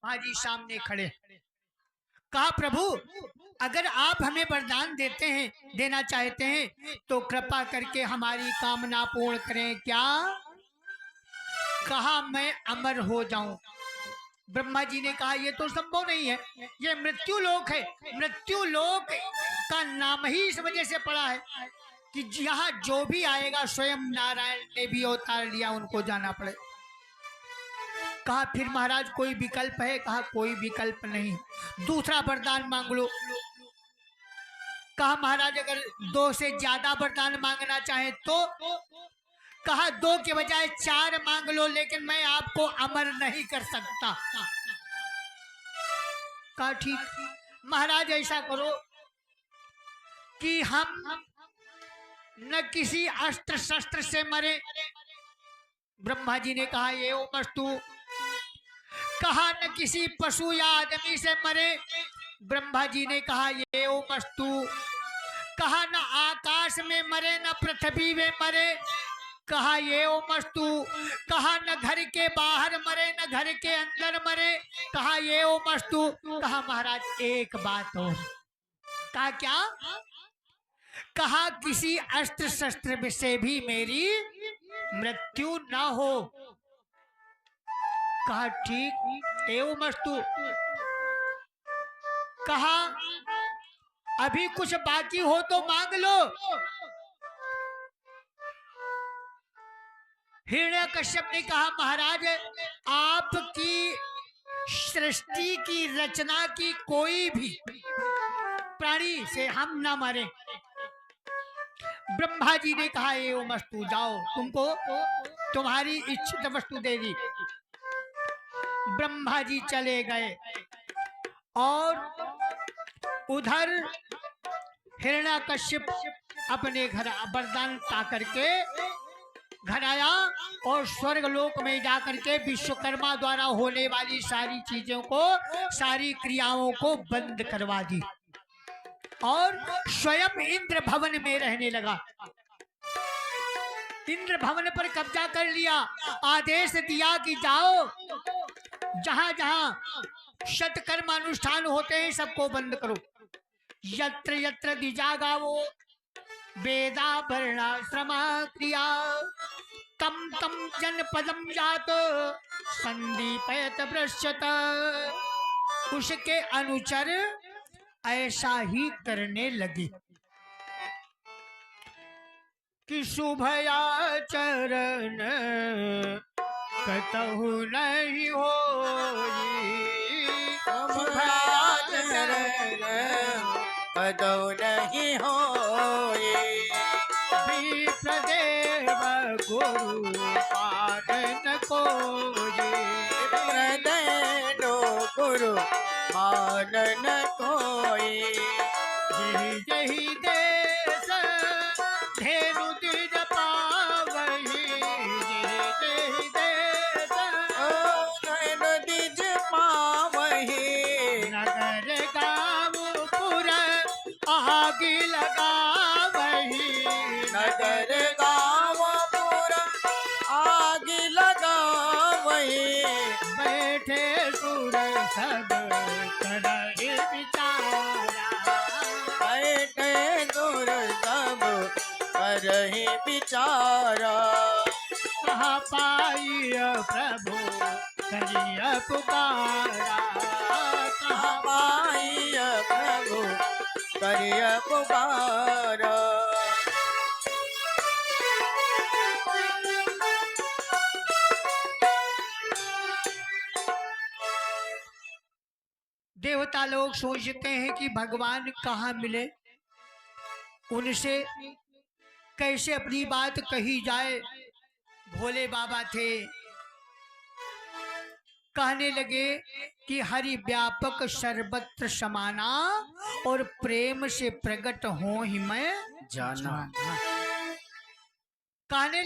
ब्रह्मा जी सामने खड़े। कहा प्रभु अगर आप हमें वरदान देते हैं, देना चाहते हैं तो कृपा करके हमारी कामना पूर्ण करें। क्या? कहा मैं अमर हो जाऊं। ब्रह्मा जी ने कहा यह तो संभव नहीं है, ये मृत्यु लोक है। मृत्यु लोक का नाम ही इस वजह से पड़ा है कि यहाँ जो भी आएगा स्वयं नारायण ने भी अवतार लिया, उनको जाना पड़े। कहा फिर महाराज कोई विकल्प है? कहा कोई विकल्प नहीं, दूसरा वरदान मांग लो। कहा महाराज अगर 2 से ज्यादा वरदान मांगना चाहे तो? कहा 2 के बजाय 4 मांग लो, लेकिन मैं आपको अमर नहीं कर सकता। कहा ठीक महाराज ऐसा करो कि हम न किसी अस्त्र शस्त्र से मरे। ब्रह्मा जी ने कहा ये मस्तु। कहा न किसी पशु या आदमी से मरे। ब्रह्मा जी ने कहा ये मस्तु। कहा न आकाश में मरे न पृथ्वी में मरे। कहा ये मस्तु। कहा न घर के बाहर मरे न घर के अंदर मरे। कहा ये मस्तु। कहा महाराज एक बात हो। कहा क्या? कहा किसी अस्त्र शस्त्र से भी मेरी मृत्यु न हो। कहा ठीक एवं मस्तु। कहा अभी कुछ बाकी हो तो मांग लो। हिरण्यकश्यप ने कहा महाराज आपकी सृष्टि की रचना की कोई भी प्राणी से हम ना मरे। ब्रह्मा जी ने कहा ये वस्तु जाओ, तुमको तुम्हारी इच्छित वस्तु दे दी। ब्रह्मा जी चले गए और उधर हिरण्यकश्यप अपने घर वरदान पा करके घर आया और स्वर्ग लोक में जाकर के विश्वकर्मा द्वारा होने वाली सारी चीजों को, सारी क्रियाओं को बंद करवा दी और स्वयं इंद्र भवन में रहने लगा। इंद्र भवन पर कब्जा कर लिया। आदेश दिया कि जाओ जहां जहां सत्कर्म अनुष्ठान होते हैं सबको बंद करो। यत्र यत्र द्विजागावो वेदा वर्णाश्रमा क्रिया तम तम जनपदम जात संदीपयत भ्रश्यत। उसके अनुचर ऐसा ही करने लगे कि शुभयाचरण कतहु नहीं होई। शुभयाचरण कतहु नहीं होई। विप्रदेव गुरु पालन कोई। विप्रदेव गुरु पालन कोई। यही यही देश धेनु द्विज पावही। यही देश धेनु द्विज पावही। नगर गाँव पुर आगी लगावही। नगर गाँव पुर आगी लगावही। बैठे सुर सब करहि विचारा। बैठे सुर सब करहि विचारा। कहा पाइय प्रभु करिय पुकारा। कहा पाइय प्रभु करिय पुकारा। देवता लोग सोचते हैं कि भगवान कहाँ मिले, उनसे कैसे अपनी बात कही जाए। भोले बाबा थे, कहने लगे कि हरि व्यापक सर्वत्र समाना और प्रेम से प्रकट हो ही मैं जाना। कहने